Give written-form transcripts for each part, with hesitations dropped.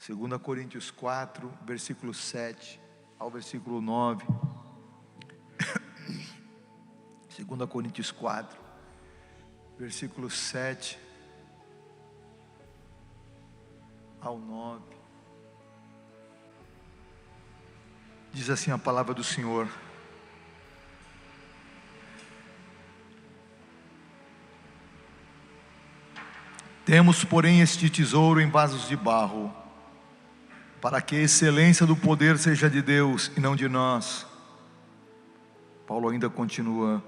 2 Coríntios 4, versículo 7 ao versículo 9. 2 Coríntios 4, versículo 7 ao 9. Diz assim a palavra do Senhor: temos, porém, este tesouro em vasos de barro, para que a excelência do poder seja de Deus e não de nós. Paulo ainda continua: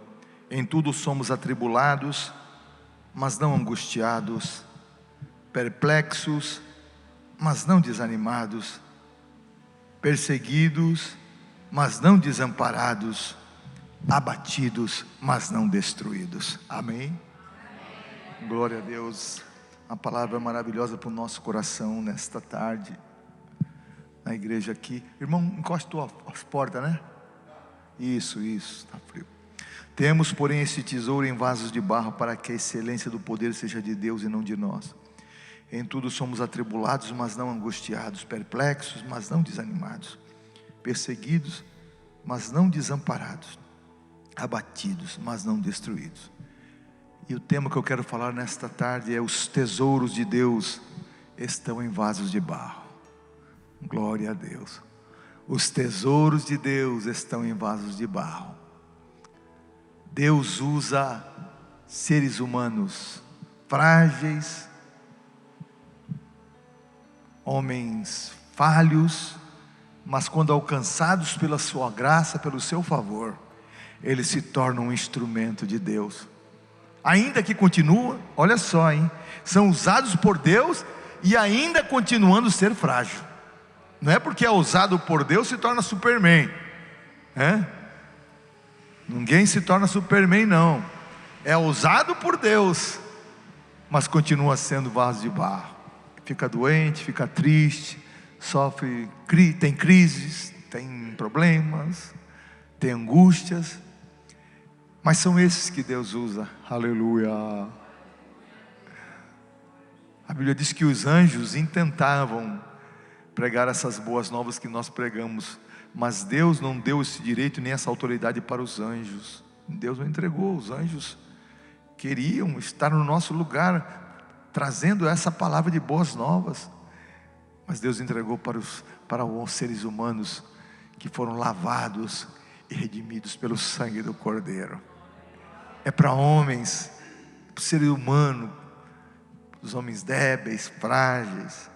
em tudo somos atribulados, mas não angustiados, perplexos, mas não desanimados, perseguidos, mas não desamparados, abatidos, mas não destruídos. Amém? Glória a Deus. A palavra maravilhosa para o nosso coração nesta tarde, na igreja aqui. Irmão, encosta as portas, né? Isso, está frio. Temos, porém, esse tesouro em vasos de barro, para que a excelência do poder seja de Deus e não de nós. Em tudo somos atribulados, mas não angustiados, perplexos, mas não desanimados, perseguidos, mas não desamparados, abatidos, mas não destruídos. E o tema que eu quero falar nesta tarde é: os tesouros de Deus estão em vasos de barro. Glória a Deus. Os tesouros de Deus estão em vasos de barro. Deus usa seres humanos frágeis, homens falhos, mas quando alcançados pela sua graça, pelo seu favor, eles se tornam um instrumento de Deus. Ainda que continua, olha só, são usados por Deus e ainda continuando a ser frágil. Não é porque é usado por Deus se torna Superman, ninguém se torna Superman, não. É usado por Deus, mas continua sendo vaso de barro. Fica doente, fica triste, sofre, tem crises, tem problemas, tem angústias, mas são esses que Deus usa. Aleluia. A Bíblia diz que os anjos intentavam pregar essas boas novas que nós pregamos, mas Deus não deu esse direito nem essa autoridade para os anjos. Deus não entregou. Os anjos queriam estar no nosso lugar, trazendo essa palavra de boas novas, mas Deus entregou para os seres humanos que foram lavados e redimidos pelo sangue do Cordeiro. É para homens, para o ser humano, os homens débeis, frágeis.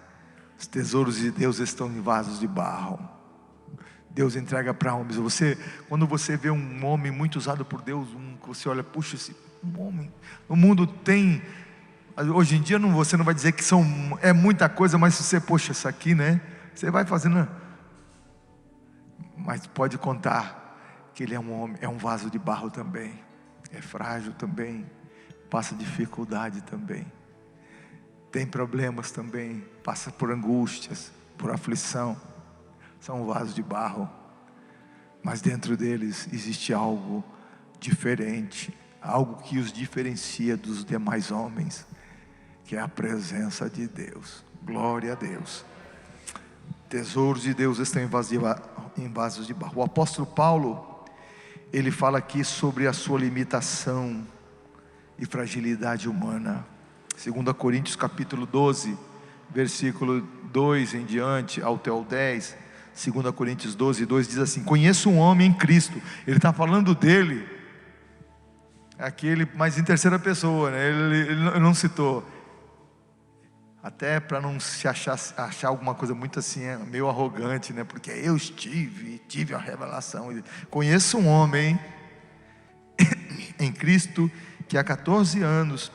Os tesouros de Deus estão em vasos de barro. Deus entrega para homens. Quando você vê um homem muito usado por Deus, você olha, puxa, esse homem. O mundo tem, hoje em dia você não vai dizer que é muita coisa, mas se você, poxa, isso aqui, né? Você vai fazendo, mas pode contar que ele é um homem, é um vaso de barro também. É frágil também, passa dificuldade também, tem problemas também, passa por angústias, por aflição. São vasos de barro, mas dentro deles existe algo diferente, algo que os diferencia dos demais homens, que é a presença de Deus. Glória a Deus. Tesouros de Deus estão em vasos de barro. O apóstolo Paulo, ele fala aqui sobre a sua limitação e fragilidade humana. 2 Coríntios capítulo 12, versículo 2 em diante até o 10. 2 Coríntios 12, 2 diz assim: conheço um homem em Cristo. Ele está falando dele, aquele, mas em terceira pessoa, né? Ele não citou, até para não se achar alguma coisa muito assim, meio arrogante, né? Porque eu tive a revelação. Conheço um homem em Cristo que há 14 anos,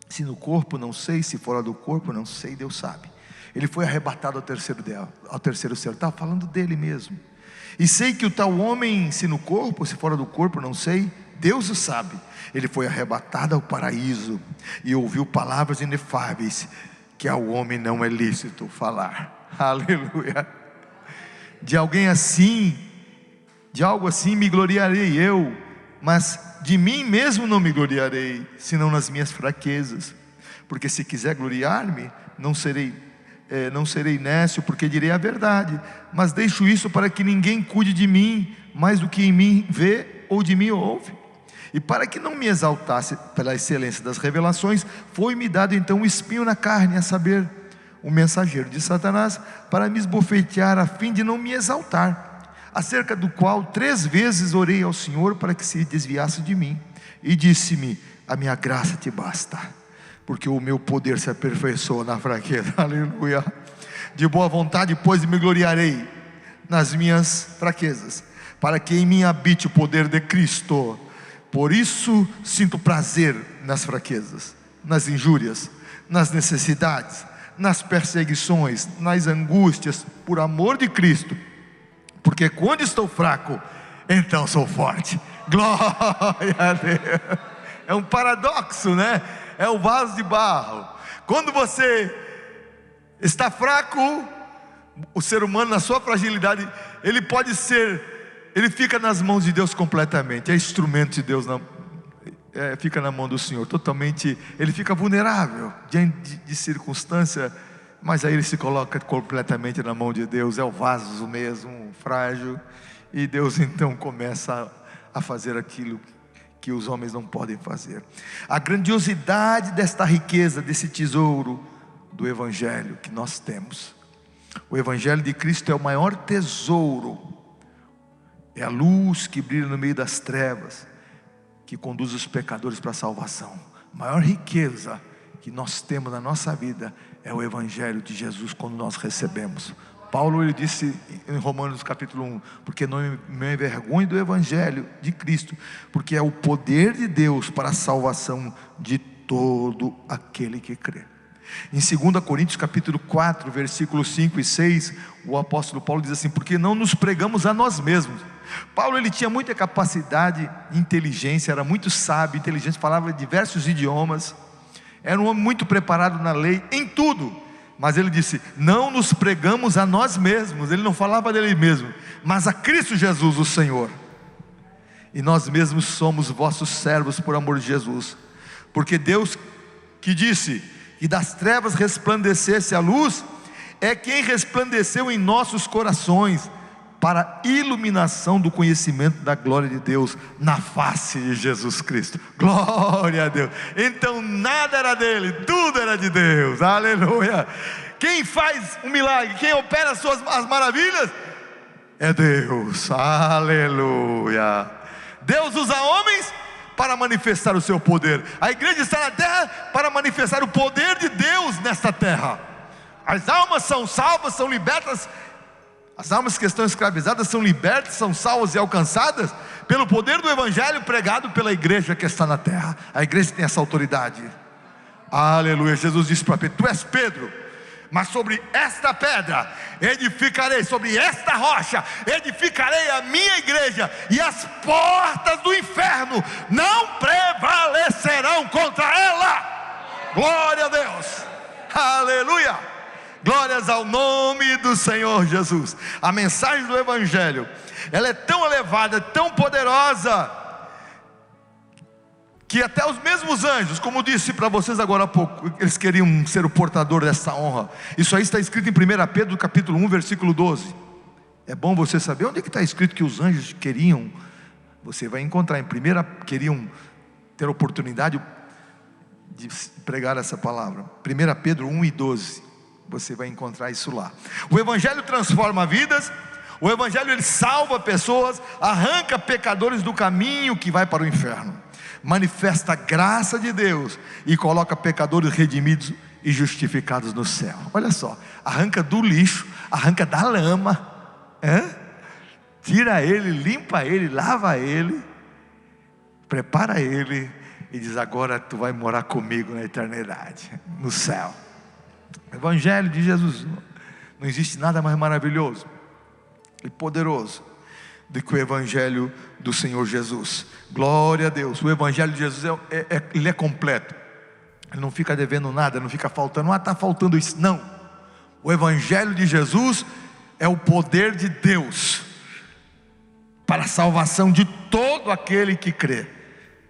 se no corpo não sei, se fora do corpo não sei, Deus sabe, ele foi arrebatado ao terceiro céu. Estava falando dele mesmo. E sei que o tal homem, se no corpo, se fora do corpo não sei, Deus o sabe, ele foi arrebatado ao paraíso e ouviu palavras inefáveis que ao homem não é lícito falar. Aleluia. De alguém assim, de algo assim me gloriarei eu, mas de mim mesmo não me gloriarei, senão nas minhas fraquezas, porque se quiser gloriar-me, não serei não serei nécio, porque direi a verdade, mas deixo isso para que ninguém cuide de mim mais do que em mim vê ou de mim ouve. E para que não me exaltasse pela excelência das revelações, foi-me dado então um espinho na carne, a saber, um mensageiro de Satanás, para me esbofetear, a fim de não me exaltar, acerca do qual 3 vezes orei ao Senhor para que se desviasse de mim, e disse-me: a minha graça te basta, porque o meu poder se aperfeiçoa na fraqueza. Aleluia. De boa vontade, pois, me gloriarei nas minhas fraquezas, para que em mim habite o poder de Cristo. Por isso sinto prazer nas fraquezas, nas injúrias, nas necessidades, nas perseguições, nas angústias, por amor de Cristo, porque quando estou fraco, então sou forte. Glória a Deus. É um paradoxo, né? É o vaso de barro. Quando você está fraco, o ser humano, na sua fragilidade, ele fica nas mãos de Deus completamente. É instrumento de Deus, fica na mão do Senhor totalmente. Ele fica vulnerável diante de circunstância, mas aí ele se coloca completamente na mão de Deus. É o vaso mesmo, frágil, e Deus então começa a fazer aquilo que os homens não podem fazer. A grandiosidade desta riqueza, desse tesouro do Evangelho que nós temos. O Evangelho de Cristo é o maior tesouro, é a luz que brilha no meio das trevas, que conduz os pecadores para a salvação. A maior riqueza que nós temos na nossa vida é o Evangelho de Jesus, quando nós recebemos. Paulo, ele disse em Romanos capítulo 1, porque não me envergonho do Evangelho de Cristo, porque é o poder de Deus para a salvação de todo aquele que crê. Em 2 Coríntios capítulo 4, versículos 5 e 6, o apóstolo Paulo diz assim: porque não nos pregamos a nós mesmos. Paulo, ele tinha muita capacidade, inteligência, era muito sábio, inteligente, falava diversos idiomas, era um homem muito preparado na lei, em tudo. Mas ele disse: não nos pregamos a nós mesmos. Ele não falava dele mesmo, mas a Cristo Jesus o Senhor. E nós mesmos somos vossos servos por amor de Jesus, porque Deus que disse que das trevas resplandecesse a luz, é quem resplandeceu em nossos corações, para a iluminação do conhecimento da glória de Deus, na face de Jesus Cristo. Glória a Deus. Então nada era dele, tudo era de Deus. Aleluia. Quem faz um milagre, quem opera as maravilhas, é Deus. Aleluia. Deus usa homens para manifestar o seu poder. A igreja está na terra para manifestar o poder de Deus nesta terra. As almas são salvas, são libertas. As almas que estão escravizadas são libertas, são salvas e alcançadas pelo poder do Evangelho pregado pela igreja que está na terra. A igreja tem essa autoridade. Aleluia. Jesus disse para Pedro: tu és Pedro, mas sobre esta pedra edificarei, sobre esta rocha edificarei a minha igreja, e as portas do inferno não prevalecerão contra ela. Glória a Deus. Aleluia. Glórias ao nome do Senhor Jesus. A mensagem do Evangelho, ela é tão elevada, tão poderosa, que até os mesmos anjos, como disse para vocês agora há pouco, eles queriam ser o portador dessa honra. Isso aí está escrito em 1 Pedro capítulo 1, versículo 12. É bom você saber onde é que está escrito que os anjos queriam. Você vai encontrar em queriam ter a oportunidade de pregar essa palavra. 1 Pedro 1 e 12. Você vai encontrar isso lá. O Evangelho transforma vidas. O Evangelho, ele salva pessoas, arranca pecadores do caminho que vai para o inferno, manifesta a graça de Deus e coloca pecadores redimidos e justificados no céu. Olha só, arranca do lixo, arranca da lama, tira ele, limpa ele, lava ele, prepara ele e diz: agora tu vai morar comigo na eternidade, no céu. Evangelho de Jesus, não existe nada mais maravilhoso e poderoso do que o Evangelho do Senhor Jesus. Glória a Deus. O Evangelho de Jesus ele é completo, ele não fica devendo nada, não fica faltando, está faltando isso, não. O Evangelho de Jesus é o poder de Deus para a salvação de todo aquele que crê.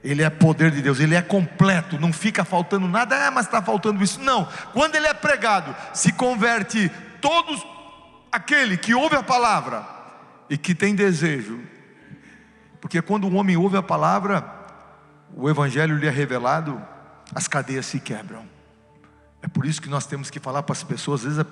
Ele é poder de Deus, ele é completo, não fica faltando nada, mas está faltando isso. Não, quando ele é pregado, se converte todos aquele que ouve a palavra e que tem desejo. Porque quando o homem ouve a palavra, o evangelho lhe é revelado, as cadeias se quebram. É por isso que nós temos que falar para as pessoas. Às vezes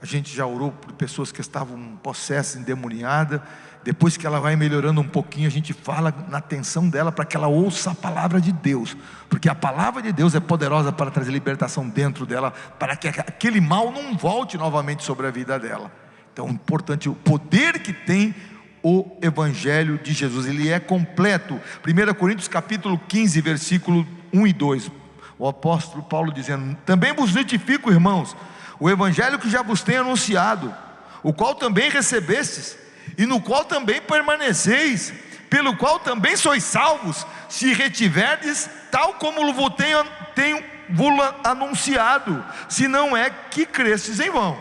a gente já orou por pessoas que estavam possessas, endemoniadas. Depois que ela vai melhorando um pouquinho, a gente fala na atenção dela para que ela ouça a palavra de Deus, porque a palavra de Deus é poderosa para trazer libertação dentro dela, para que aquele mal não volte novamente sobre a vida dela. Então é importante o poder que tem o evangelho de Jesus, ele é completo. 1 Coríntios capítulo 15, versículo 1 e 2, o apóstolo Paulo dizendo: também vos notifico, irmãos, o evangelho que já vos tenho anunciado, o qual também recebestes, e no qual também permaneceis, pelo qual também sois salvos, se retiverdes tal como vos tenho anunciado, se não é que cresces em vão.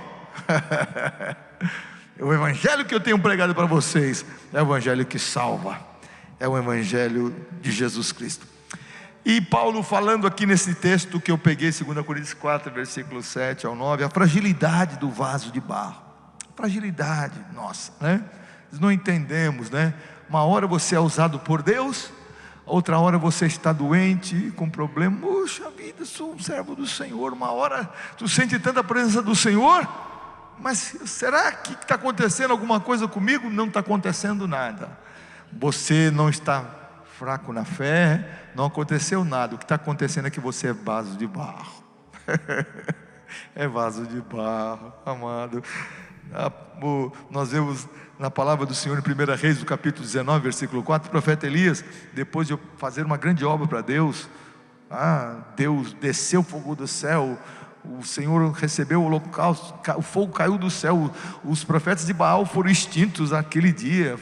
O evangelho que eu tenho pregado para vocês é o evangelho que salva, é o evangelho de Jesus Cristo. E Paulo falando aqui nesse texto que eu peguei, 2 Coríntios 4, versículo 7 ao 9, a fragilidade do vaso de barro. Fragilidade nossa, né? Nós não entendemos, né? Uma hora você é usado por Deus, outra hora você está doente, com problema. Puxa vida, sou um servo do Senhor. Uma hora tu sente tanta presença do Senhor, mas será que está acontecendo alguma coisa comigo? Não está acontecendo nada. Você não está fraco na fé, não aconteceu nada. O que está acontecendo é que você é vaso de barro. É vaso de barro, amado. Nós vemos na palavra do Senhor em 1 Reis, do capítulo 19, versículo 4, o profeta Elias, depois de fazer uma grande obra para Deus, Deus desceu fogo do céu, o Senhor recebeu o holocausto, o fogo caiu do céu, os profetas de Baal foram extintos naquele dia,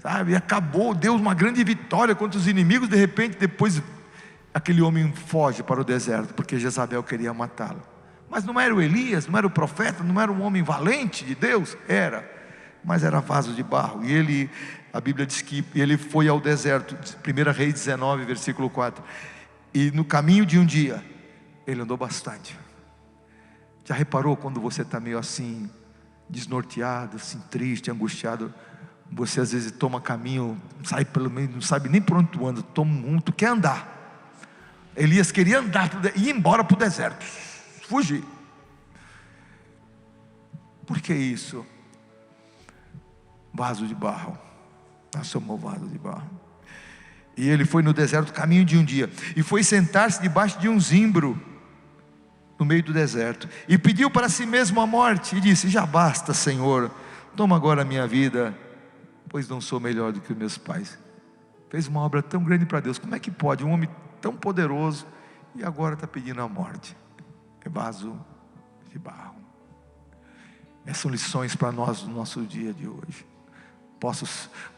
sabe? Acabou, deu uma grande vitória contra os inimigos. De repente, depois aquele homem foge para o deserto, porque Jezabel queria matá-lo. Mas não era o Elias, não era o profeta, não era um homem valente de Deus, mas era vaso de barro. E ele, a Bíblia diz que ele foi ao deserto, 1 Reis 19, versículo 4, e no caminho de um dia, ele andou bastante. Já reparou quando você está meio assim, desnorteado, assim, triste, angustiado? Você às vezes toma caminho, sai pelo meio, não sabe nem por onde tu anda, tu quer andar. Elias queria andar, ir embora para o deserto, fugir. Por que isso? Vaso de barro. Nós somos vaso de barro. E ele foi no deserto, caminho de um dia, e foi sentar-se debaixo de um zimbro, no meio do deserto, e pediu para si mesmo a morte, e disse: já basta, Senhor, toma agora a minha vida, pois não sou melhor do que os meus pais. Fez uma obra tão grande para Deus, como é que pode um homem tão poderoso, e agora está pedindo a morte? É vaso de barro. Essas são lições para nós no nosso dia de hoje.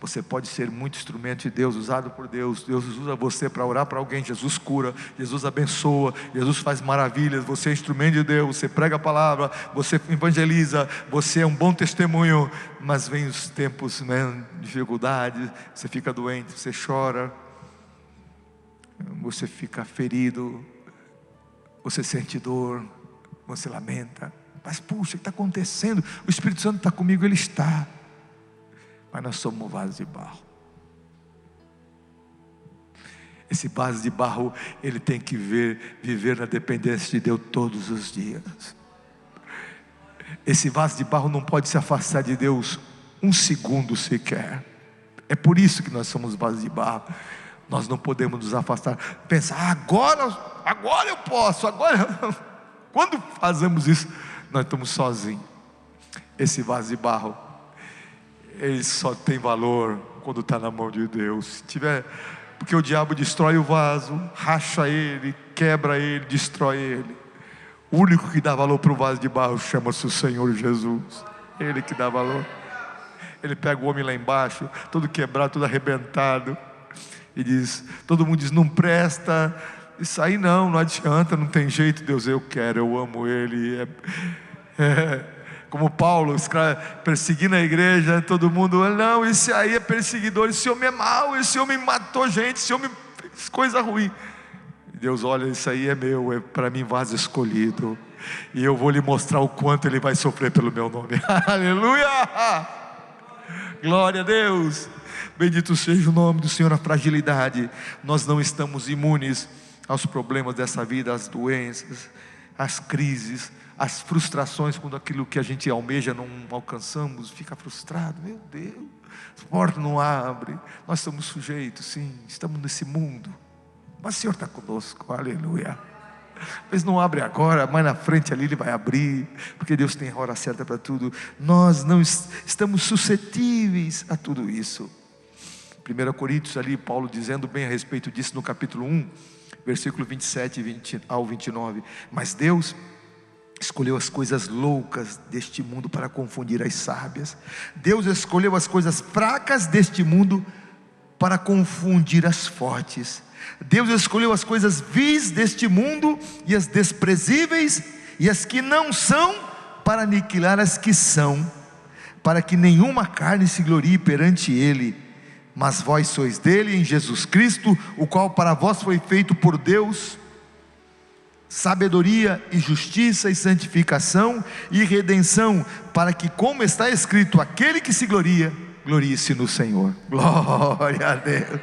Você pode ser muito instrumento de Deus, usado por Deus. Deus usa você para orar para alguém. Jesus cura, Jesus abençoa, Jesus faz maravilhas. Você é instrumento de Deus, você prega a palavra, você evangeliza, você é um bom testemunho. Mas vem os tempos, né, de dificuldade, você fica doente, você chora, você fica ferido, você sente dor, você lamenta. Mas puxa, o que está acontecendo? O Espírito Santo está comigo, Ele está. Mas nós somos vasos de barro. Esse vaso de barro, ele tem que viver na dependência de Deus todos os dias. Esse vaso de barro não pode se afastar de Deus um segundo sequer. É por isso que nós somos vasos de barro. Nós não podemos nos afastar, pensar: agora eu posso, agora. Quando fazemos isso, nós estamos sozinhos. Esse vaso de barro, ele só tem valor quando está na mão de Deus. Porque o diabo destrói o vaso, racha ele, quebra ele, destrói ele. O único que dá valor para o vaso de barro chama-se o Senhor Jesus. Ele que dá valor. Ele pega o homem lá embaixo, todo quebrado, todo arrebentado, e diz, todo mundo diz: não presta, isso aí não adianta, não tem jeito. Deus: eu quero, eu amo ele. Como Paulo, perseguindo a igreja, todo mundo, não, esse aí é perseguidor, esse homem é mau, esse homem matou gente, esse homem fez coisa ruim. Deus olha, isso aí é meu, é para mim vaso escolhido, e eu vou lhe mostrar o quanto ele vai sofrer pelo meu nome. Aleluia, glória a Deus, bendito seja o nome do Senhor. A fragilidade, nós não estamos imunes aos problemas dessa vida, às doenças, às crises, às frustrações, quando aquilo que a gente almeja não alcançamos, fica frustrado, meu Deus, a porta não abre, nós estamos sujeitos, sim, estamos nesse mundo, mas o Senhor está conosco, aleluia. Mas não abre agora, mais na frente ali Ele vai abrir, porque Deus tem a hora certa para tudo. Nós não estamos suscetíveis a tudo isso. 1 Coríntios ali, Paulo dizendo bem a respeito disso no capítulo 1, versículo 27 ao 29, mas Deus escolheu as coisas loucas deste mundo para confundir as sábias. Deus escolheu as coisas fracas deste mundo para confundir as fortes. Deus escolheu as coisas vis deste mundo e as desprezíveis e as que não são, para aniquilar as que são, para que nenhuma carne se glorie perante Ele. Mas vós sois dele em Jesus Cristo, o qual para vós foi feito por Deus sabedoria e justiça e santificação e redenção, para que, como está escrito, aquele que se gloria, glorie-se no Senhor. Glória a Deus.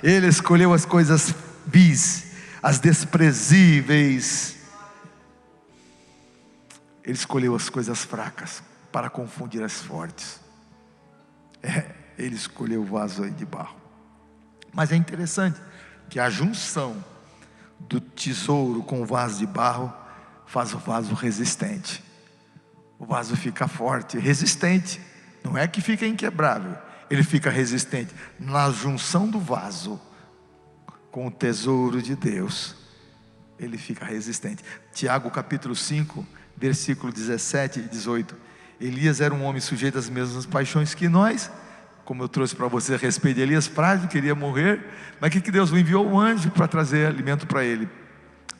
Ele escolheu as coisas vis, as desprezíveis. Ele escolheu as coisas fracas para confundir as fortes. Ele escolheu o vaso aí de barro. Mas é interessante que a junção do tesouro com o vaso de barro faz o vaso resistente. O vaso fica forte, resistente. Não é que fica inquebrável, ele fica resistente. Na junção do vaso com o tesouro de Deus, ele fica resistente. Tiago capítulo 5, versículo 17 e 18. Elias era um homem sujeito às mesmas paixões que nós, como eu trouxe para você a respeito de Elias, frágil, queria morrer, mas que Deus enviou um anjo para trazer alimento para ele,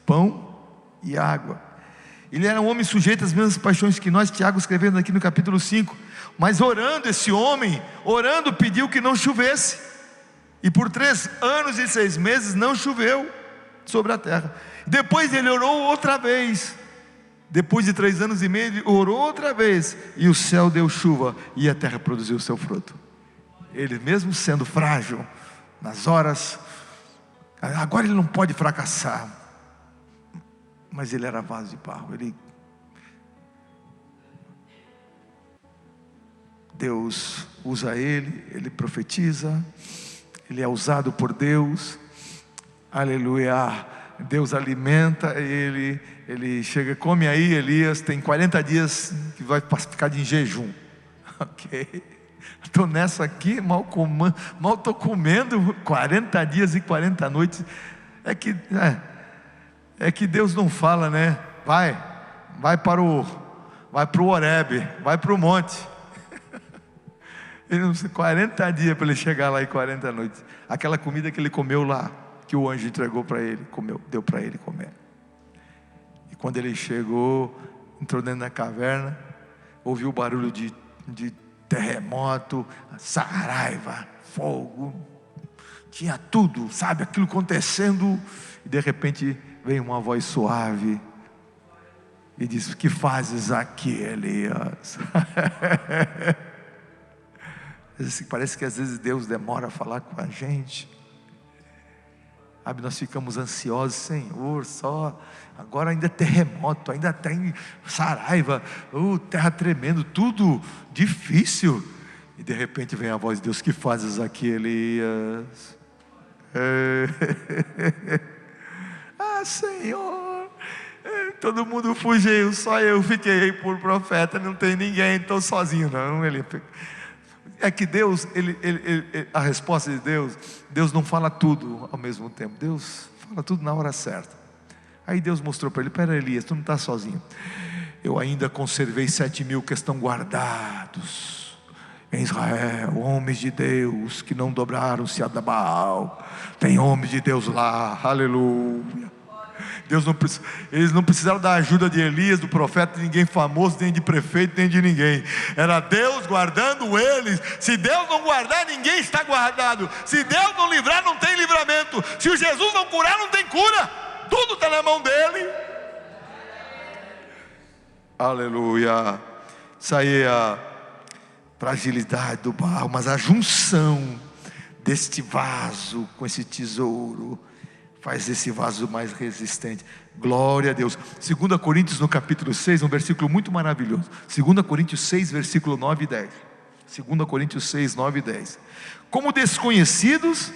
pão e água. Ele era um homem sujeito às mesmas paixões que nós, Tiago escrevendo aqui no capítulo 5, mas orando, esse homem, orando, pediu que não chovesse, e por 3 anos e 6 meses não choveu sobre a terra. Depois ele orou outra vez, depois de 3 anos e meio, ele orou outra vez, e o céu deu chuva, e a terra produziu o seu fruto. Ele mesmo sendo frágil, nas horas, agora ele não pode fracassar, mas ele era vaso de barro. Deus usa ele profetiza, ele é usado por Deus, aleluia. Deus alimenta ele chega, come aí Elias, tem 40 dias que vai ficar de jejum, ok? Estou nessa aqui, mal estou comendo, 40 dias e 40 noites. É que Deus não fala, né? Vai para o Horebe, vai para o monte. Ele não precisa 40 dias para ele chegar lá e 40 noites. Aquela comida que ele comeu lá, que o anjo entregou para ele, deu para ele comer. E quando ele chegou, entrou dentro da caverna, ouviu o barulho de terremoto, saraiva, fogo, tinha tudo, sabe, aquilo acontecendo, e de repente veio uma voz suave e disse: que fazes aqui, Elias? Parece que às vezes Deus demora a falar com a gente, sabe, nós ficamos ansiosos, Senhor, só agora ainda é terremoto, ainda tem saraiva, terra tremendo, tudo difícil, e de repente vem a voz de Deus: que fazes aqui, Elias? Senhor, todo mundo fugiu, só eu fiquei por profeta, não tem ninguém, estou sozinho. Não, é que Deus, a resposta de Deus não fala tudo ao mesmo tempo, Deus fala tudo na hora certa. Aí Deus mostrou para ele: pera, Elias, tu não está sozinho, eu ainda conservei 7.000 que estão guardados em Israel, homens de Deus que não dobraram-se a Baal. Tem homens de Deus lá, aleluia. Eles não precisaram da ajuda de Elias, do profeta, de ninguém famoso, nem de prefeito, nem de ninguém. Era Deus guardando eles. Se Deus não guardar, ninguém está guardado. Se Deus não livrar, não tem livramento. Se o Jesus não curar, não tem cura. Tudo está na mão dele. Aleluia. Isso aí é a fragilidade do barro, mas a junção deste vaso com esse tesouro faz esse vaso mais resistente. Glória a Deus. 2 Coríntios no capítulo 6, um versículo muito maravilhoso. 2 Coríntios 6, versículo 9 e 10. 2 Coríntios 6, 9 e 10. Como desconhecidos,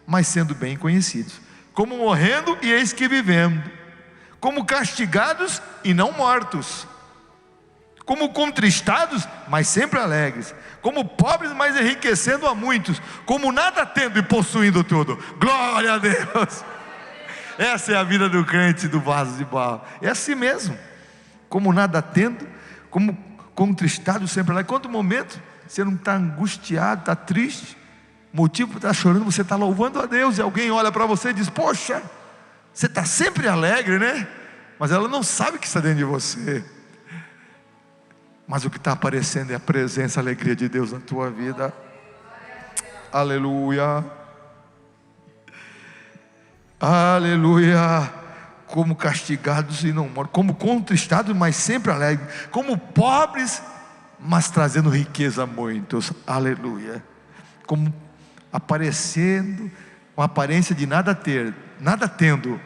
mas sendo bem conhecidos. Como morrendo e eis que vivendo. Como castigados e não mortos. Como contristados, mas sempre alegres. Como pobres, mas enriquecendo a muitos. Como nada tendo e possuindo tudo. Glória a Deus. Essa é a vida do crente do vaso de barro. É assim mesmo. Como nada tendo, como contristado, sempre alegre. Quanto momento você não está angustiado, está triste, motivo para estar chorando, você está louvando a Deus, e alguém olha para você e diz: poxa, você está sempre alegre, né? Mas ela não sabe que está dentro de você. Mas o que está aparecendo é a presença, a alegria de Deus na tua vida. Aleluia. Aleluia. Como castigados e não mortos, como contristados, mas sempre alegres, como pobres, mas trazendo riqueza a muitos. Aleluia. Como aparecendo com a aparência de nada ter, nada tendo,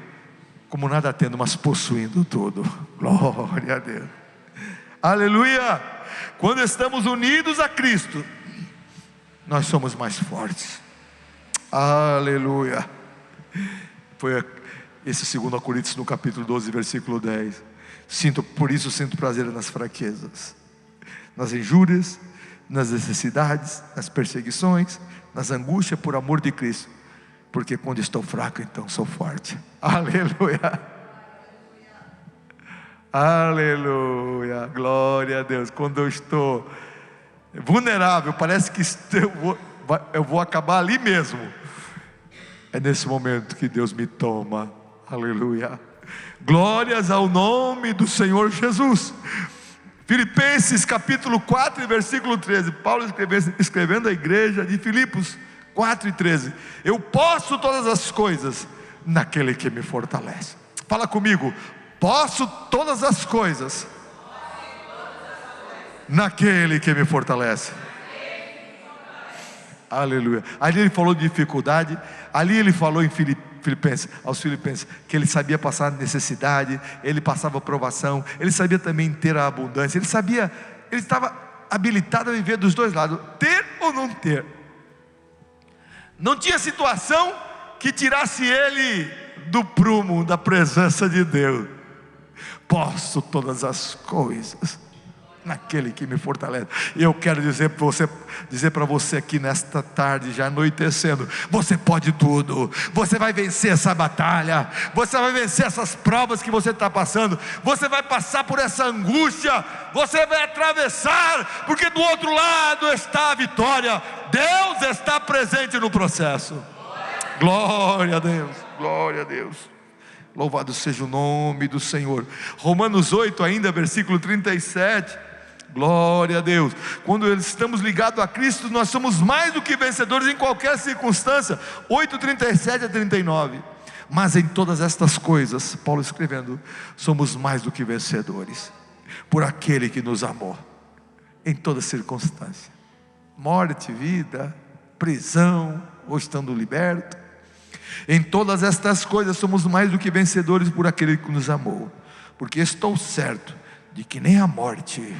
como nada tendo, mas possuindo tudo. Glória a Deus. Aleluia. Quando estamos unidos a Cristo, nós somos mais fortes. Aleluia. Foi esse 2 Coríntios no capítulo 12, versículo 10. Por isso sinto prazer nas fraquezas, nas injúrias, nas necessidades, nas perseguições, nas angústias, por amor de Cristo. Porque quando estou fraco, então sou forte. Aleluia. Aleluia. Glória a Deus. Quando eu estou vulnerável, parece que eu vou acabar ali mesmo. É nesse momento que Deus me toma. Aleluia. Glórias ao nome do Senhor Jesus. Filipenses capítulo 4 versículo 13. Paulo escrevendo à igreja de Filipos 4 e 13. Eu posso todas as coisas naquele que me fortalece. Fala comigo. Posso todas as coisas naquele que me fortalece. Aleluia. Ali ele falou de dificuldade. Ali ele falou em aos Filipenses, que ele sabia passar necessidade, ele passava provação, ele sabia também ter a abundância, ele estava habilitado a viver dos dois lados, ter ou não ter. Não tinha situação que tirasse ele do prumo da presença de Deus. Posso todas as coisas naquele que me fortalece. E eu quero dizer para você aqui nesta tarde, já anoitecendo, você pode tudo. Você vai vencer essa batalha, você vai vencer essas provas que você está passando, você vai passar por essa angústia, você vai atravessar, porque do outro lado está a vitória. Deus está presente no processo. Glória a Deus, glória a Deus. Louvado seja o nome do Senhor. Romanos 8 ainda, versículo 37. Glória a Deus. Quando estamos ligados a Cristo, nós somos mais do que vencedores em qualquer circunstância. 8:37 a 39. Mas em todas estas coisas, Paulo escrevendo, somos mais do que vencedores por aquele que nos amou. Em toda circunstância, morte, vida, prisão, ou estando liberto, em todas estas coisas somos mais do que vencedores por aquele que nos amou. Porque estou certo de que nem a morte,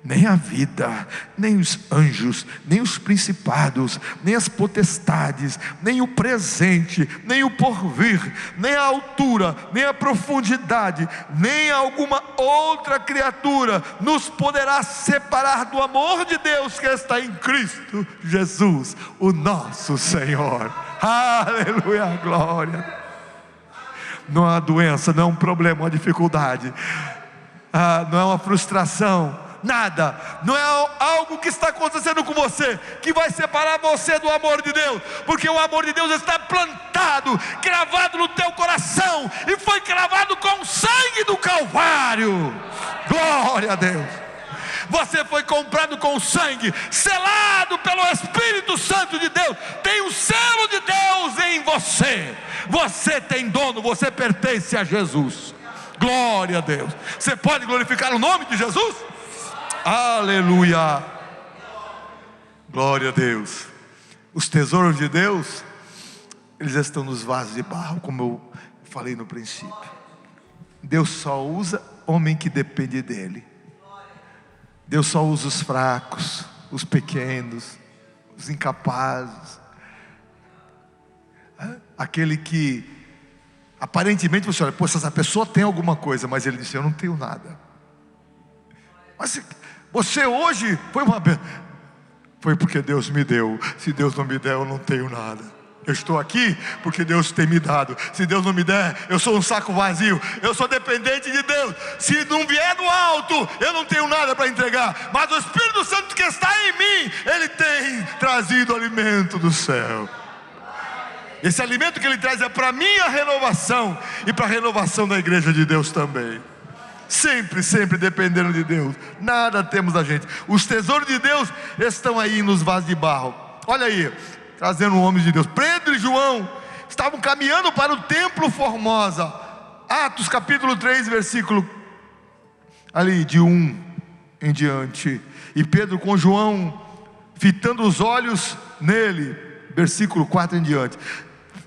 nem a vida, nem os anjos, nem os principados, nem as potestades, nem o presente, nem o porvir, nem a altura, nem a profundidade, nem alguma outra criatura nos poderá separar do amor de Deus que está em Cristo Jesus, o nosso Senhor. Aleluia, glória. Não há doença, não é um problema, uma dificuldade, não é uma frustração, nada, não é algo que está acontecendo com você que vai separar você do amor de Deus, porque o amor de Deus está plantado, cravado no teu coração, e foi cravado com o sangue do Calvário. Glória a Deus. Você foi comprado com sangue, selado pelo Espírito Santo de Deus, tem o selo de Deus em você. Você tem dono, você pertence a Jesus. Glória a Deus. Você pode glorificar o nome de Jesus? Aleluia. Glória a Deus. Os tesouros de Deus, eles estão nos vasos de barro, como eu falei no princípio. Deus só usa homem que depende dele. Deus só usa os fracos, os pequenos, os incapazes, aquele que aparentemente você olha, poxa, essa pessoa tem alguma coisa, mas ele disse, eu não tenho nada. Mas você hoje foi porque Deus me deu. Se Deus não me der, eu não tenho nada. Eu estou aqui porque Deus tem me dado. Se Deus não me der, eu sou um saco vazio. Eu sou dependente de Deus. Se não vier do alto, eu não tenho nada para entregar. Mas o Espírito Santo que está em mim, Ele tem trazido alimento do céu. Esse alimento que Ele traz é para a minha renovação e para a renovação da igreja de Deus também. Sempre, sempre dependendo de Deus. Nada temos da gente. Os tesouros de Deus estão aí nos vasos de barro. Olha aí, trazendo o homem de Deus. Pedro e João estavam caminhando para o templo Formosa. Atos capítulo 3, versículo ali de 1 em diante. E Pedro com João fitando os olhos nele, versículo 4 em diante.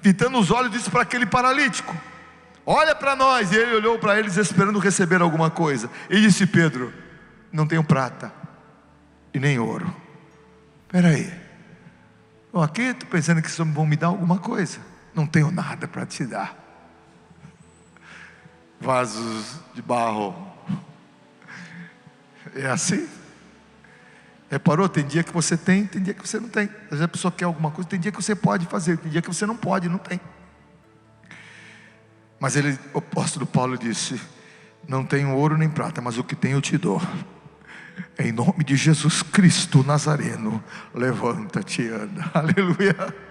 Fitando os olhos, disse para aquele paralítico, olha para nós. E ele olhou para eles esperando receber alguma coisa. E disse Pedro, não tenho prata e nem ouro. Espera aí, aqui estou pensando que vão me dar alguma coisa. Não tenho nada para te dar. Vasos de barro. É assim. Reparou? Tem dia que você tem dia que você não tem. Às vezes a pessoa quer alguma coisa, tem dia que você pode fazer, tem dia que você não pode, não tem. Mas o apóstolo Paulo disse, não tenho ouro nem prata, mas o que tenho eu te dou. Em nome de Jesus Cristo Nazareno, levanta-te e anda. Aleluia.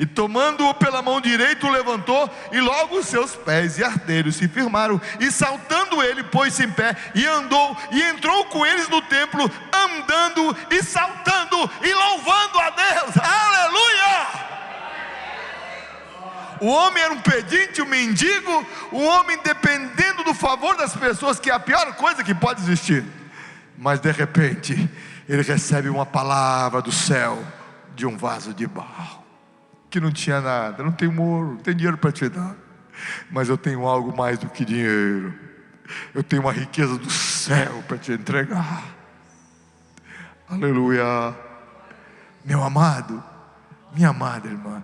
E tomando-o pela mão direita, o levantou, e logo os seus pés e artérios se firmaram, e saltando ele, pôs-se em pé, e andou, e entrou com eles no templo, andando e saltando, e louvando a Deus. Aleluia! O homem era um pedinte, um mendigo, um homem dependendo do favor das pessoas, que é a pior coisa que pode existir. Mas de repente, ele recebe uma palavra do céu, de um vaso de barro, que não tinha nada, não tem ouro, não tem dinheiro para te dar, mas eu tenho algo mais do que dinheiro. Eu tenho uma riqueza do céu para te entregar. Aleluia. Meu amado, minha amada irmã,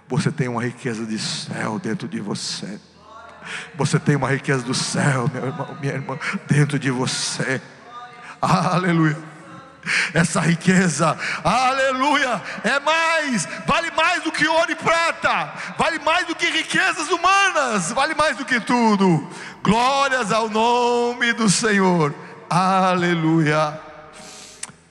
você tem uma riqueza de céu dentro de você. Você tem uma riqueza do céu, meu irmão, minha irmã, dentro de você. Aleluia. Essa riqueza, aleluia, vale mais do que ouro e prata, vale mais do que riquezas humanas, vale mais do que tudo. Glórias ao nome do Senhor. Aleluia.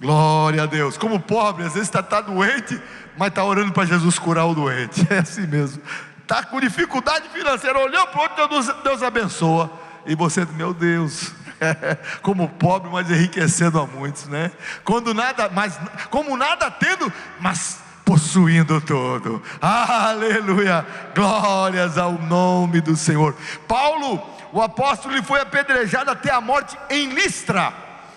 Glória a Deus. Como pobre, às vezes está doente, mas está orando para Jesus curar o doente. É assim mesmo. Está com dificuldade financeira, olhou para o outro, Deus abençoa. E você, meu Deus, como pobre, mas enriquecendo a muitos, né? Como nada tendo, mas possuindo todo. Aleluia. Glórias ao nome do Senhor. Paulo, o apóstolo, ele foi apedrejado até a morte em Listra.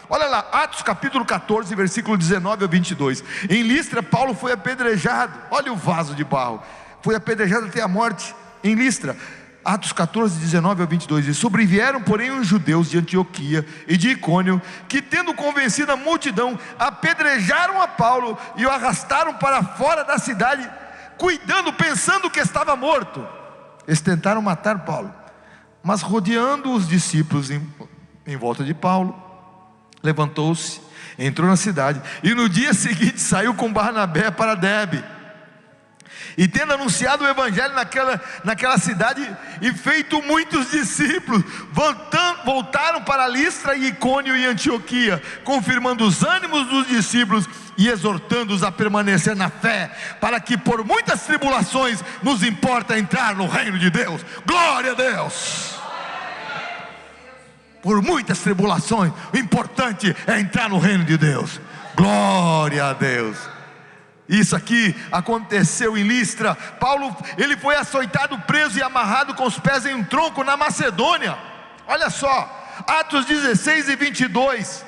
Olha lá, Atos capítulo 14, versículo 19 a 22. Em Listra, Paulo foi apedrejado. Olha o vaso de barro. Foi apedrejado até a morte em Listra. Atos 14, 19 a 22. E sobrevieram, porém, os judeus de Antioquia e de Icônio, que tendo convencido a multidão, apedrejaram a Paulo e o arrastaram para fora da cidade, pensando que estava morto. Eles tentaram matar Paulo, mas rodeando os discípulos em volta de Paulo, levantou-se, entrou na cidade, e no dia seguinte saiu com Barnabé para Derbe. E tendo anunciado o evangelho naquela cidade e feito muitos discípulos, voltaram para Listra, Icônio e Antioquia, confirmando os ânimos dos discípulos e exortando-os a permanecer na fé, para que por muitas tribulações nos importa entrar no reino de Deus. Glória a Deus! Por muitas tribulações, o importante é entrar no reino de Deus. Glória a Deus! Isso aqui aconteceu em Listra. Paulo, ele foi açoitado, preso e amarrado com os pés em um tronco na Macedônia. Olha só, Atos 16 e 22.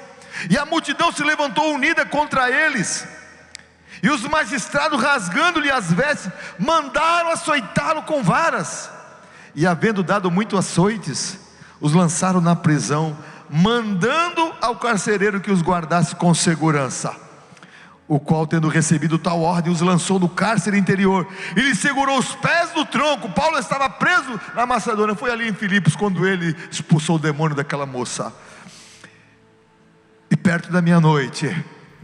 E a multidão se levantou unida contra eles, e os magistrados, rasgando-lhe as vestes, mandaram açoitá-lo com varas. E havendo dado muito açoites, os lançaram na prisão, mandando ao carcereiro que os guardasse com segurança. O qual, tendo recebido tal ordem, os lançou no cárcere interior e lhe segurou os pés no tronco. Paulo estava preso na Macedônia. Foi ali em Filipos quando ele expulsou o demônio daquela moça. E perto da meia-noite,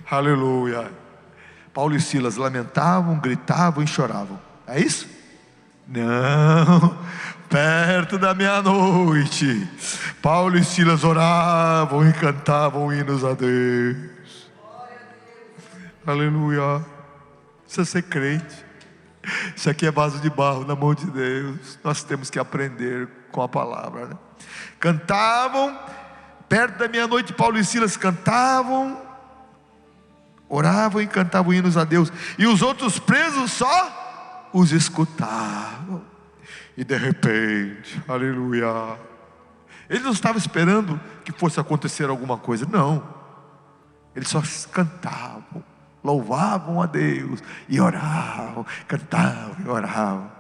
aleluia, Paulo e Silas lamentavam, gritavam e choravam. É isso? Não, perto da meia-noite, Paulo e Silas oravam e cantavam hinos a Deus. Aleluia. Isso é ser crente. Isso aqui é vaso de barro na mão de Deus. Nós temos que aprender com a palavra, né? Cantavam, perto da meia-noite, Paulo e Silas cantavam, oravam e cantavam hinos a Deus. E os outros presos só os escutavam. E de repente, aleluia, eles não estavam esperando que fosse acontecer alguma coisa, não. Eles só cantavam, louvavam a Deus e oravam, cantavam e oravam.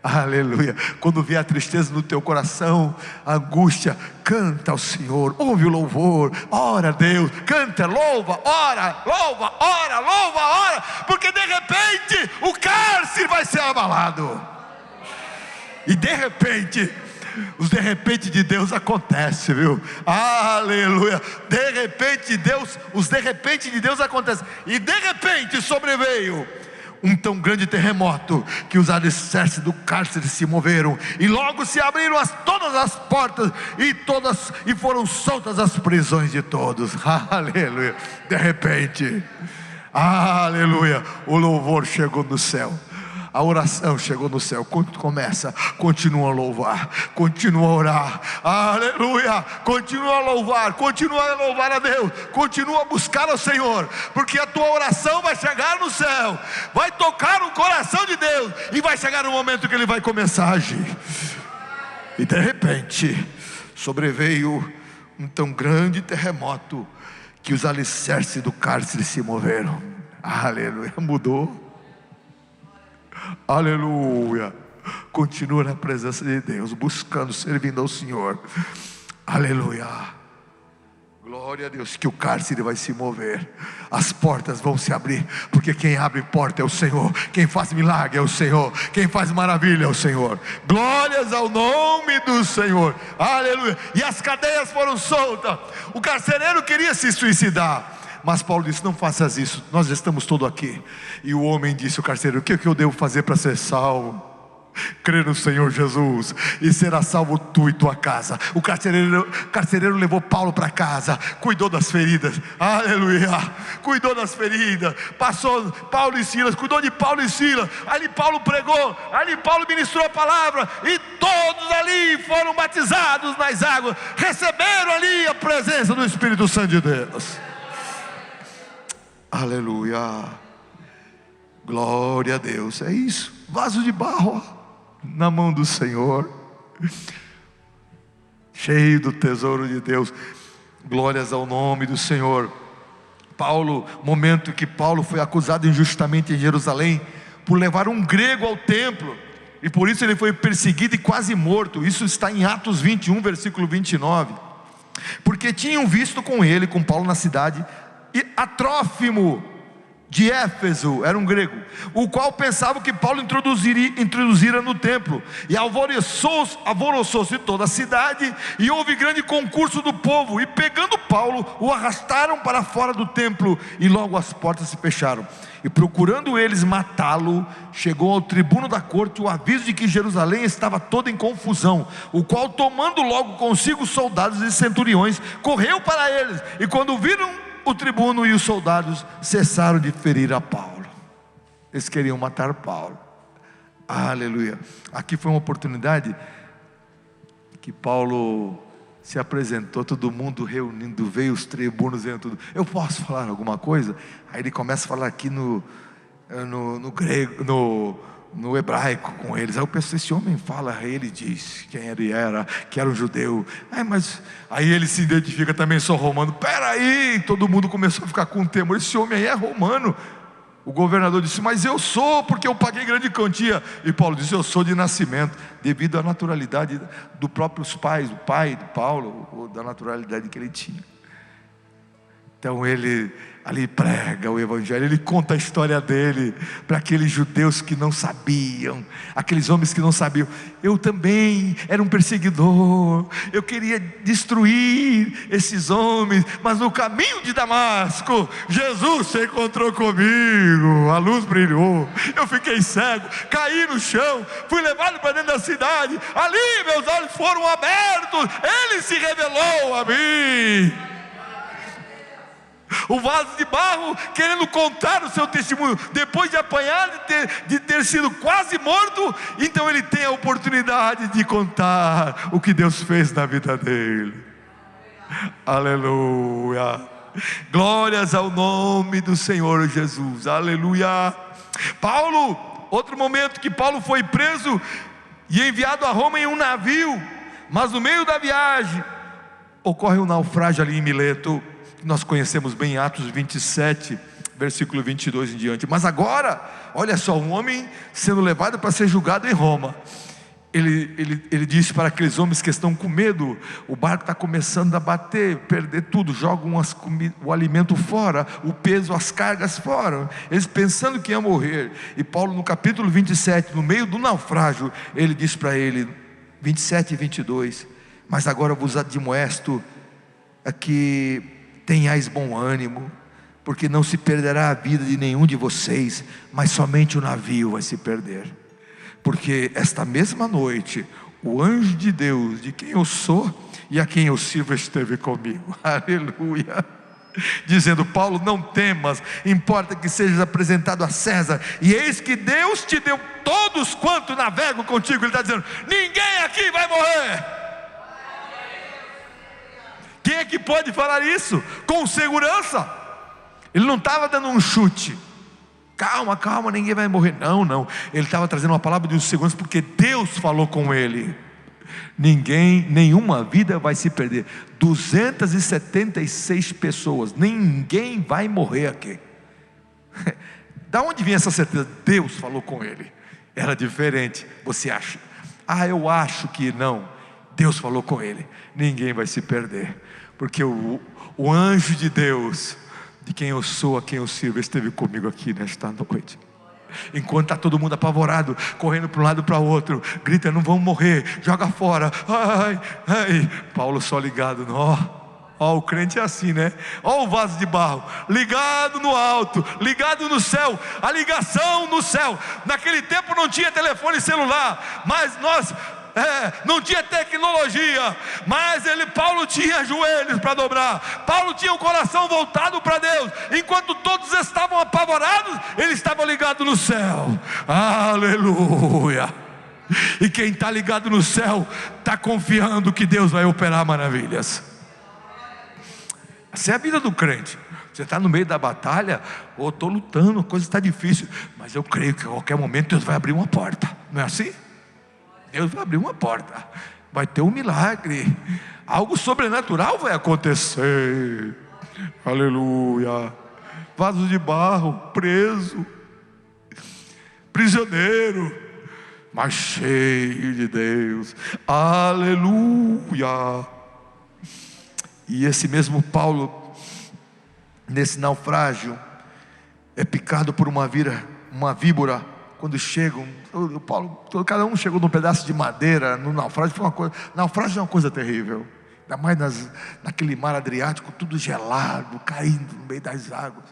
Aleluia. Quando vier a tristeza no teu coração, a angústia, canta ao Senhor, ouve o louvor, ora a Deus, canta, louva, ora, louva, ora, louva, ora, porque de repente o cárcere vai ser abalado. E de repente, os de repente de Deus acontecem, viu? Aleluia. De repente Deus, os de repente de Deus acontecem. E de repente sobreveio um tão grande terremoto que os alicerces do cárcere se moveram, e logo se abriram todas as portas, e foram soltas as prisões de todos. Aleluia. De repente, aleluia, o louvor chegou no céu. A oração chegou no céu. Quando começa, continua a louvar, continua a orar, aleluia, continua a louvar a Deus, continua a buscar ao Senhor, porque a tua oração vai chegar no céu, vai tocar o coração de Deus, e vai chegar um momento que Ele vai começar a agir. E de repente sobreveio um tão grande terremoto que os alicerces do cárcere se moveram. Aleluia, mudou. Aleluia. Continua na presença de Deus, buscando, servindo ao Senhor. Aleluia. Glória a Deus, que o cárcere vai se mover, as portas vão se abrir, porque quem abre porta é o Senhor, quem faz milagre é o Senhor, quem faz maravilha é o Senhor. Glórias ao nome do Senhor. Aleluia. E as cadeias foram soltas. O carcereiro queria se suicidar, mas Paulo disse: não faças isso, nós estamos todos aqui. E o homem disse ao carcereiro: o que eu devo fazer para ser salvo? Crer no Senhor Jesus, e será salvo tu e tua casa. O carcereiro levou Paulo para casa, cuidou das feridas, aleluia, cuidou das feridas, passou Paulo e Silas, cuidou de Paulo e Silas. Ali Paulo pregou, ali Paulo ministrou a palavra, e todos ali foram batizados nas águas, receberam ali a presença do Espírito Santo de Deus. Aleluia. Glória a Deus. É isso, vaso de barro na mão do Senhor, cheio do tesouro de Deus. Glórias ao nome do Senhor. Paulo, momento que Paulo foi acusado injustamente em Jerusalém por levar um grego ao templo, e por isso ele foi perseguido e quase morto. Isso está em Atos 21, versículo 29. Porque tinham visto com Paulo na cidade, e a Trófimo, de Éfeso, era um grego, o qual pensava que Paulo introduzira no templo, e alvoroçou-se toda a cidade, e houve grande concurso do povo, e pegando Paulo, o arrastaram para fora do templo, e logo as portas se fecharam. E procurando eles matá-lo, chegou ao tribuno da corte o aviso de que Jerusalém estava toda em confusão, o qual, tomando logo consigo soldados e centuriões, correu para eles, e quando viram o tribuno e os soldados, cessaram de ferir a Paulo. Eles queriam matar Paulo. Aleluia. Aqui foi uma oportunidade que Paulo se apresentou, todo mundo reunindo, veio os tribunos, veio tudo. Eu posso falar alguma coisa? Aí ele começa a falar aqui no grego, no hebraico com eles. Aí eu penso, esse homem fala, ele diz quem ele era, que era um judeu. Aí ele se identifica também, sou romano. Peraí, todo mundo começou a ficar com temor, esse homem aí é romano. O governador disse, mas eu sou, porque eu paguei grande quantia. E Paulo disse, eu sou de nascimento, devido à naturalidade dos próprios pais, do pai de Paulo, ou da naturalidade que ele tinha. Então ele ali prega o evangelho, ele conta a história dele para aqueles judeus que não sabiam, aqueles homens que não sabiam. Eu também era um perseguidor, eu queria destruir esses homens, mas no caminho de Damasco, Jesus se encontrou comigo, a luz brilhou, eu fiquei cego, caí no chão, fui levado para dentro da cidade, ali meus olhos foram abertos, Ele se revelou a mim. O vaso de barro querendo contar o seu testemunho, depois de apanhar, de ter sido quase morto, então ele tem a oportunidade de contar o que Deus fez na vida dele. Aleluia, glórias ao nome do Senhor Jesus, aleluia. Paulo, outro momento que Paulo foi preso e enviado a Roma em um navio, mas no meio da viagem ocorre um naufrágio ali em Mileto. Nós conhecemos bem Atos 27, versículo 22 em diante. Mas agora, olha só, um homem sendo levado para ser julgado em Roma. Ele disse para aqueles homens que estão com medo, o barco está começando a bater, perder tudo, jogam o alimento fora, o peso, as cargas fora, eles pensando que iam morrer. E Paulo no capítulo 27, no meio do naufrágio, ele disse para ele, 27 e 22, mas agora vos admoesto que tenhais bom ânimo, porque não se perderá a vida de nenhum de vocês, mas somente o navio vai se perder. Porque esta mesma noite, o anjo de Deus, de quem eu sou e a quem eu sirvo, esteve comigo. Aleluia. Dizendo, Paulo, não temas, importa que sejas apresentado a César, e eis que Deus te deu todos quanto navegam contigo. Ele está dizendo, ninguém aqui vai morrer. Quem é que pode falar isso com segurança? Ele não estava dando um chute, calma, calma, ninguém vai morrer. Não, ele estava trazendo uma palavra de segurança, porque Deus falou com ele. Nenhuma vida vai se perder. 276 pessoas, ninguém vai morrer aqui. Da onde vinha essa certeza? Deus falou com ele. Era diferente. Você acha? Eu acho que não. Deus falou com ele, ninguém vai se perder, porque o anjo de Deus, de quem eu sou, a quem eu sirvo, esteve comigo aqui nesta noite. Enquanto está todo mundo apavorado, correndo para um lado para o outro, grita, não vão morrer, joga fora, ai, Paulo só ligado, o crente é assim, né? O vaso de barro, ligado no alto, ligado no céu, a ligação no céu. Naquele tempo não tinha telefone celular, mas não tinha tecnologia, mas Paulo tinha joelhos para dobrar, Paulo tinha o coração voltado para Deus. Enquanto todos estavam apavorados, ele estava ligado no céu. Aleluia. E quem está ligado no céu está confiando que Deus vai operar maravilhas. Essa é a vida do crente. Você está no meio da batalha, estou lutando, a coisa está difícil, mas eu creio que a qualquer momento Deus vai abrir uma porta. Não é assim? Deus vai abrir uma porta, vai ter um milagre, algo sobrenatural vai acontecer. Aleluia. Vaso de barro, preso, prisioneiro, mas cheio de Deus. Aleluia. E esse mesmo Paulo, nesse naufrágio, é picado por uma víbora. Quando chegam, Paulo, cada um chegou num pedaço de madeira. No naufrágio foi uma coisa, naufrágio é uma coisa terrível, ainda mais naquele mar Adriático, tudo gelado, caindo no meio das águas.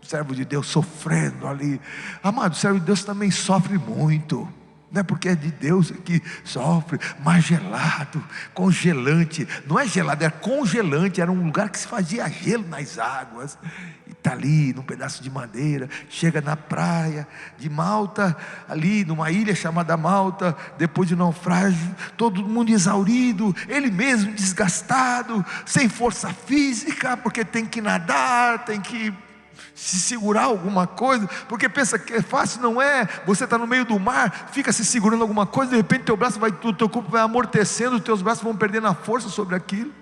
O servo de Deus sofrendo ali. Amado, o servo de Deus também sofre muito. Não é porque é de Deus que sofre, mas gelado, congelante. Não é gelado, era congelante. Era um lugar que se fazia gelo nas águas. E está ali num pedaço de madeira. Chega na praia de Malta, ali numa ilha chamada Malta. Depois de naufrágio, todo mundo exaurido, ele mesmo desgastado, sem força física, porque tem que nadar, tem que se segurar alguma coisa, porque pensa que é fácil. Não é. Você está no meio do mar, fica se segurando alguma coisa, de repente teu braço vai, o teu corpo vai amortecendo, os teus braços vão perdendo a força sobre aquilo.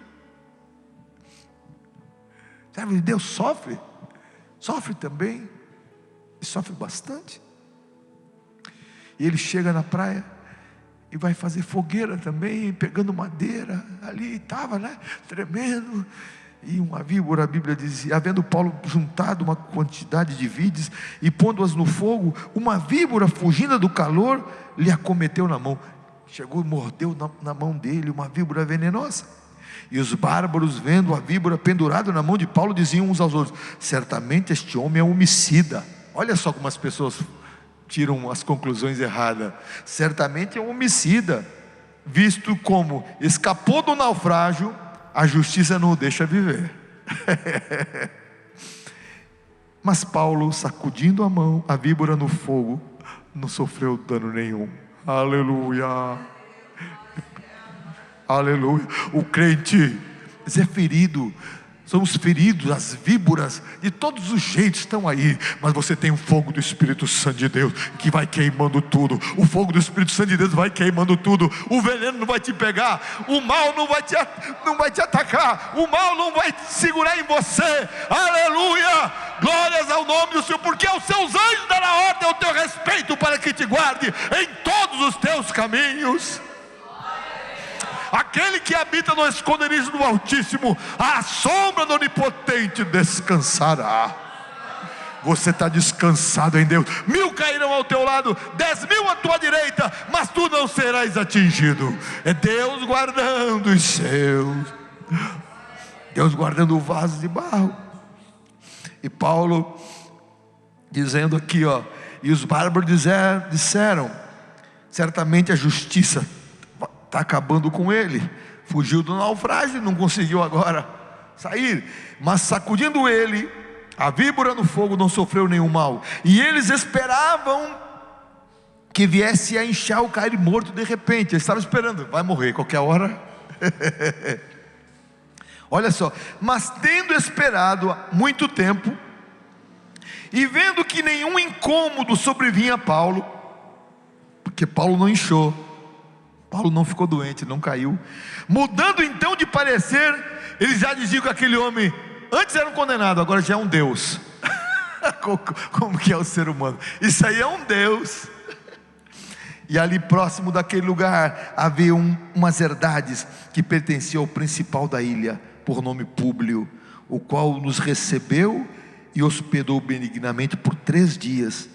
Sabe, Deus sofre também, e sofre bastante. E ele chega na praia e vai fazer fogueira também, pegando madeira, ali estava, né, tremendo. E uma víbora, a Bíblia diz, havendo Paulo juntado uma quantidade de vides e pondo-as no fogo, uma víbora, fugindo do calor, lhe acometeu na mão. Chegou e mordeu na mão dele, uma víbora venenosa. E os bárbaros, vendo a víbora pendurada na mão de Paulo, diziam uns aos outros: certamente este homem é homicida. Olha só como as pessoas tiram as conclusões erradas. Certamente é um homicida, visto como escapou do naufrágio, a justiça não o deixa viver. Mas Paulo, sacudindo a mão, a víbora no fogo, não sofreu dano nenhum. Aleluia, aleluia. O crente é ferido, somos feridos, as víboras de todos os jeitos estão aí, mas você tem o fogo do Espírito Santo de Deus que vai queimando tudo. O fogo do Espírito Santo de Deus vai queimando tudo. O veneno não vai te pegar, o mal não vai te atacar, o mal não vai te segurar em você. Aleluia, glórias ao nome do Senhor, porque aos seus anjos dará ordem ao teu respeito, para que te guarde em todos os teus caminhos. Aquele que habita no esconderijo do Altíssimo, à sombra do Onipotente descansará. Você está descansado em Deus. 1000 cairão ao teu lado, 10.000 à tua direita, mas tu não serás atingido. É Deus guardando os seus, Deus guardando o vaso de barro. E Paulo dizendo aqui, ó, e os bárbaros disseram: certamente a justiça está acabando com ele. Fugiu do naufrágio e não conseguiu agora sair, mas sacudindo ele, a víbora no fogo não sofreu nenhum mal. E eles esperavam que viesse a inchar ou cair morto de repente. Eles estavam esperando, vai morrer qualquer hora. Olha só, mas tendo esperado muito tempo, e vendo que nenhum incômodo sobrevinha a Paulo, porque Paulo não inchou, Paulo não ficou doente, não caiu, mudando então de parecer, eles já diziam que aquele homem antes era um condenado, agora já é um Deus. Como que é o ser humano? Isso aí é um Deus. E ali próximo daquele lugar havia umas herdades que pertenciam ao principal da ilha, por nome Públio, o qual nos recebeu e hospedou benignamente por 3 dias.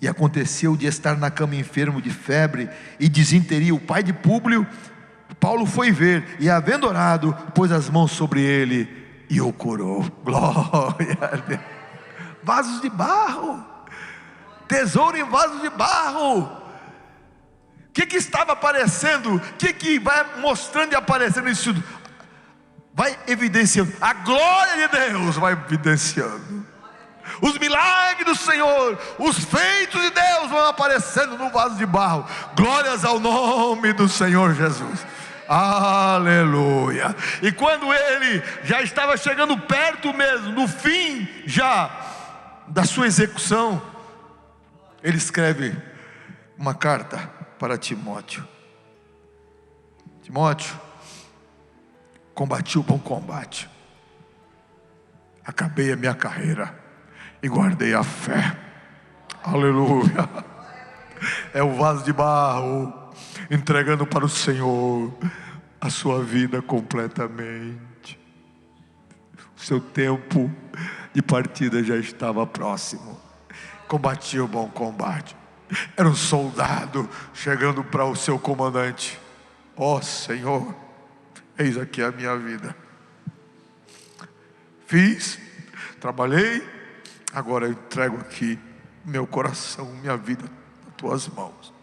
E aconteceu de estar na cama enfermo de febre e disenteria. O pai de Públio, Paulo foi ver, e havendo orado, pôs as mãos sobre ele e o curou. Glória a Deus. Vasos de barro, tesouro em vasos de barro. O que estava aparecendo? O que vai mostrando e aparecendo isso? Vai evidenciando, a glória de Deus vai evidenciando. Os milagres do Senhor, os feitos de Deus vão aparecendo no vaso de barro. Glórias ao nome do Senhor Jesus. Aleluia. E quando ele já estava chegando perto mesmo, no fim já da sua execução, ele escreve uma carta para Timóteo. Timóteo, combati o bom combate, acabei a minha carreira e guardei a fé. Aleluia. É o vaso de barro entregando para o Senhor a sua vida completamente. O seu tempo de partida já estava próximo. Combati o bom combate. Era um soldado chegando para o seu comandante: ó Senhor, eis aqui a minha vida. Fiz, trabalhei, agora eu entrego aqui meu coração, minha vida nas tuas mãos.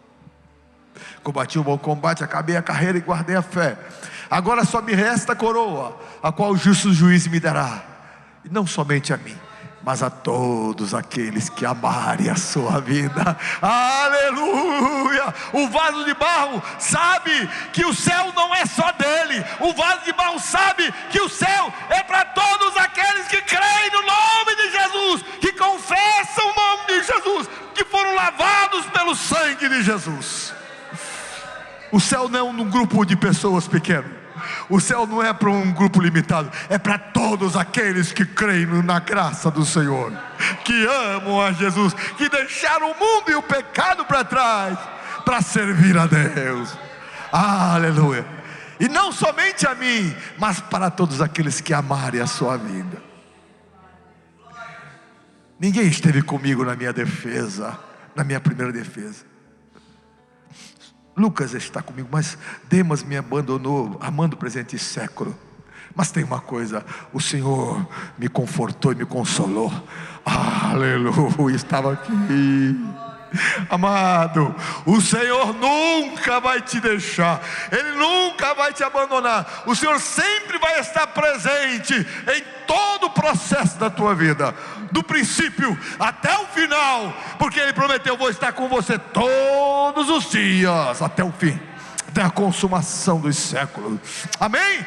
Combati o bom combate, acabei a carreira e guardei a fé. Agora só me resta a coroa, a qual o justo juiz me dará, e não somente a mim, mas a todos aqueles que amarem a sua vida. Aleluia! O vaso de barro sabe que o céu não é só dele. O vaso de barro sabe que o céu é para todos aqueles que creem no nome de Jesus, que confessam o nome de Jesus, que foram lavados pelo sangue de Jesus. O céu não é um grupo de pessoas pequeno. O céu não é para um grupo limitado, é para todos aqueles que creem na graça do Senhor, que amam a Jesus, que deixaram o mundo e o pecado para trás, para servir a Deus. Aleluia! E não somente a mim, mas para todos aqueles que amarem a sua vida. Ninguém esteve comigo na minha defesa, na minha primeira defesa. Lucas está comigo, mas Demas me abandonou, amando o presente século. Mas tem uma coisa: o Senhor me confortou e me consolou. Aleluia, estava aqui. Amado, o Senhor nunca vai te deixar, Ele nunca vai te abandonar. O Senhor sempre vai estar presente em todo o processo da tua vida, do princípio até o final, porque Ele prometeu: vou estar com você todos os dias, até o fim, até a consumação dos séculos. Amém?